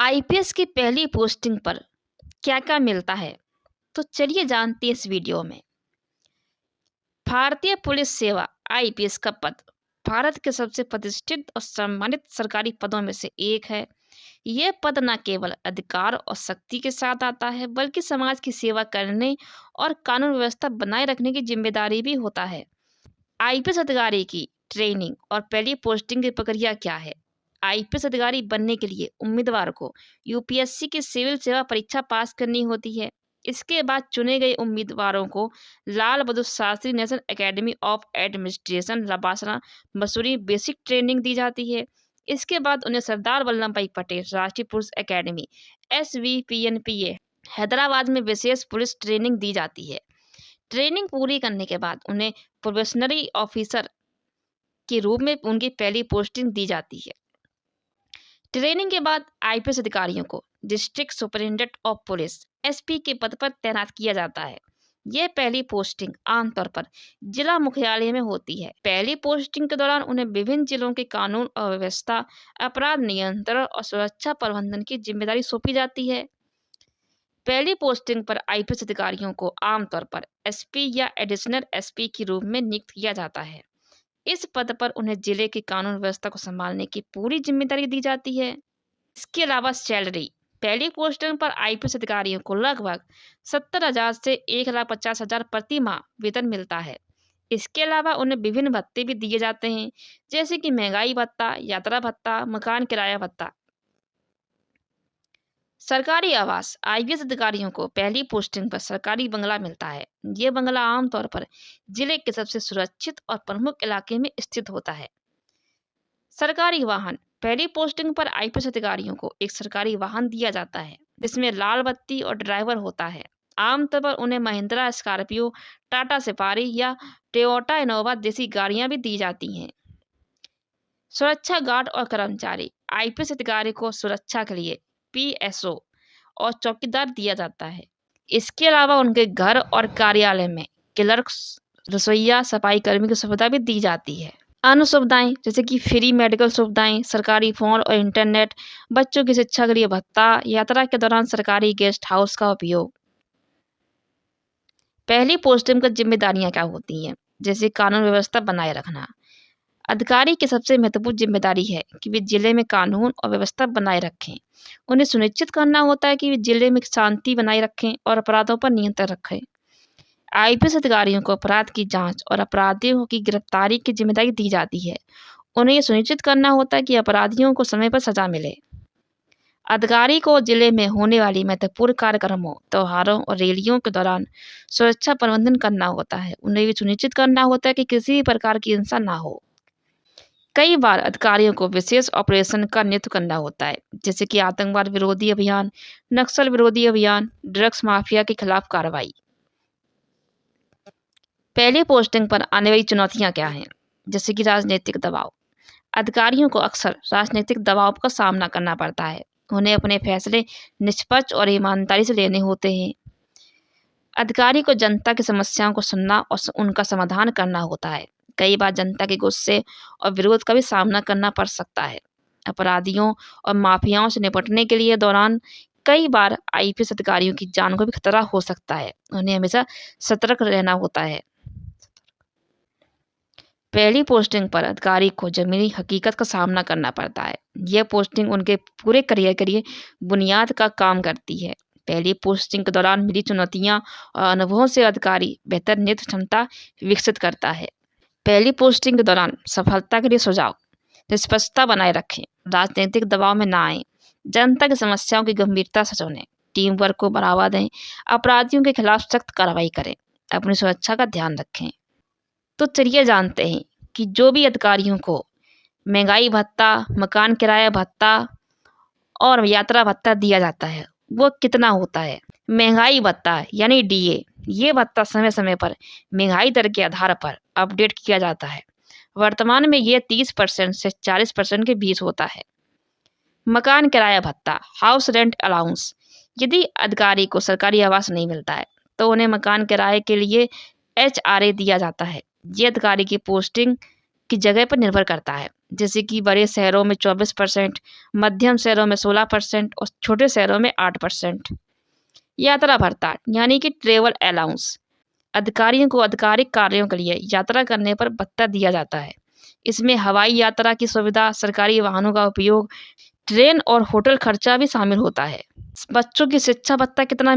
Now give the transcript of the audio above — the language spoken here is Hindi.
आईपीएस की पहली पोस्टिंग पर क्या-क्या मिलता है? तो चलिए जानते हैं इस वीडियो में। भारतीय पुलिस सेवा आईपीएस का पद भारत के सबसे प्रतिष्ठित और सम्मानित सरकारी पदों में से एक है। यह पद न केवल अधिकार और शक्ति के साथ आता है, बल्कि समाज की सेवा करने और कानून व्यवस्था बनाए रखने की जिम्मेदारी भी होता है। आईपीएस अधिकारी की ट्रेनिंग और पहली पोस्टिंग की प्रक्रिया क्या है? आईपीएस अधिकारी बनने के लिए उम्मीदवार को यूपीएससी की सिविल सेवा परीक्षा पास करनी होती है। इसके बाद चुने गए उम्मीदवारों को Lal Bahadur Shastri National Academy of Administration LBSNAA Mussoorie basic training दी जाती है। इसके बाद उन्हें सरदार वल्लभ भाई पटेल राष्ट्रीय पुलिस एकेडमी SVPNPA हैदराबाद में विशेष पुलिस ट्रेनिंग दी जाती है। ट्रेनिंग पूरी करने के बाद उन्हें प्रोबेशनरी ऑफिसर के रूप में उनकी पहली पोस्टिंग दी जाती है। ट्रेनिंग के बाद आईपीएस अधिकारियों को district superintendent of police SP के पद पर तैनात किया जाता है। यह पहली पोस्टिंग आमतौर पर जिला मुख्यालय में होती है। पहली पोस्टिंग के दौरान उन्हें विभिन्न जिलों के कानून और व्यवस्था, अपराध नियंत्रण और सुरक्षा प्रबंधन की जिम्मेदारी सौंपी जाती है। पहली पोस्टिंग पर आईपीएस अधिकारियों को आमतौर पर एसपी या एडिशनल एसपी के रूप में नियुक्त किया जाता है। इस पद पर उन्हें जिले की कानून व्यवस्था को संभालने की पूरी जिम्मेदारी दी जाती है। इसके अलावा सैलरी पहली पोस्टिंग पर आईपीएस अधिकारियों को लगभग 70,000 से 1,50,000 प्रति माह वेतन मिलता है। इसके अलावा उन्हें विभिन्न भत्ते भी दिए जाते हैं, जैसे कि महंगाई भत्ता, यात्रा भत्ता, मकान किराया भत्ता। सरकारी आवास आईपीएस अधिकारियों को पहली पोस्टिंग पर सरकारी बंगला मिलता है। ये बंगला आमतौर पर जिले के सबसे सुरक्षित और प्रमुख इलाके में स्थित होता है। सरकारी वाहन पहली पोस्टिंग पर आईपीएस अधिकारियों को एक सरकारी वाहन दिया जाता है, जिसमें लाल बत्ती और ड्राइवर होता है। आमतौर पर उन्हें महिंद्रा स्कॉर्पियो, टाटा सफारी या टोयोटा इनोवा जैसी गाड़ियां भी दी जाती हैं। सुरक्षा गार्ड और कर्मचारी आईपीएस अधिकारी को सुरक्षा के लिए पीएसओ और चौकीदार दिया जाता है। इसके अलावा उनके घर और कार्यालय में क्लर्क, रसोइया, सफाई कर्मी की सुविधा भी दी जाती है। अन्य सुविधाएं जैसे कि फ्री मेडिकल सुविधाएं, सरकारी फोन और इंटरनेट, बच्चों की शिक्षा के लिए भत्ता, यात्रा के दौरान सरकारी गेस्ट हाउस का उपयोग। पहली पोस्टिंग की जिम्मेदारियां क्या होती हैं? जैसे कानून व्यवस्था बनाए रखना। अधिकारी की सबसे महत्वपूर्ण जिम्मेदारी है कि वे जिले में कानून और व्यवस्था बनाए रखें। उन्हें सुनिश्चित करना होता है कि वे जिले में शांति बनाए रखें और अपराधों पर नियंत्रण रखें। आईपीएस अधिकारियों को अपराध की जांच और अपराधियों की गिरफ्तारी की जिम्मेदारी दी जाती है। उन्हें यह सुनिश्चित करना होता है कि अपराधियों को समय पर सजा मिले। अधिकारी को जिले में होने वाली महत्वपूर्ण कार्यक्रमों, त्योहारों और रैलियों के दौरान सुरक्षा प्रबंधन करना होता है। उन्हें यह सुनिश्चित करना होता है कि किसी भी प्रकार की हिंसा ना हो। कई बार अधिकारियों को विशेष ऑपरेशन का नेतृत्व करना होता है, जैसे कि आतंकवाद विरोधी अभियान, नक्सल विरोधी अभियान, ड्रग्स माफिया के खिलाफ कार्रवाई। पहली पोस्टिंग पर आने वाली चुनौतियां क्या हैं? जैसे कि राजनीतिक दबाव। अधिकारियों को अक्सर राजनीतिक दबाव का सामना करना पड़ता है। उन्हें अपने फैसले निष्पक्ष और ईमानदारी से लेने होते हैं। अधिकारी को जनता की समस्याओं को सुनना और उनका समाधान करना होता है। कई बार जनता के गुस्से और विरोध का भी सामना करना पड़ सकता है। अपराधियों और माफियाओं से निपटने के लिए दौरान कई बार आईपीएस अधिकारियों की जान को भी खतरा हो सकता है। उन्हें हमेशा सतर्क रहना होता है। पहली पोस्टिंग पर अधिकारी को जमीनी हकीकत का सामना करना पड़ता है। यह पोस्टिंग उनके पूरे करियर के लिए बुनियाद का काम करती है। पहली पोस्टिंग के दौरान मिली चुनौतियां और अनुभवों से अधिकारी बेहतर नेतृत्व क्षमता विकसित करता है। पहली पोस्टिंग के दौरान सफलता के लिए सुझाव: निष्पक्षता बनाए रखें, राजनीतिक दबाव में ना आए, जनता की समस्याओं की गंभीरता से सुनें, टीम वर्क को बढ़ावा दें, अपराधियों के खिलाफ सख्त कार्रवाई करें, अपनी सुरक्षा का ध्यान रखें। तो चलिए जानते हैं कि जो भी अधिकारियों को महंगाई भत्ता, मकान किराया भत्ता और यात्रा भत्ता दिया जाता है वो कितना होता है। महंगाई भत्ता यानी डीए, ये भत्ता समय समय पर महंगाई दर के आधार पर अपडेट किया जाता है। वर्तमान में ये 30% से 40% के बीच होता है। मकान किराया भत्ता, हाउस रेंट अलाउंस, यदि अधिकारी को सरकारी आवास नहीं मिलता है तो उन्हें मकान किराए के लिए HRA दिया जाता है। ये अधिकारी की पोस्टिंग की जगह पर निर्भर करता है। जैसे कि बड़े शहरों में 24%, मध्यम शहरों में 16% और छोटे शहरों में 8%। यात्रा भत्ता यानी कि ट्रैवल अलाउंस, अधिकारियों को आधिकारिक कार्यों के लिए यात्रा करने पर भत्ता दिया जाता है। इसमें हवाई यात्रा की सुविधा, सरकारी वाहनों का उपयोग, ट्रेन और होटल खर्चा भी शामिल होता है। बच्चों की शिक्षा भत्ता कितना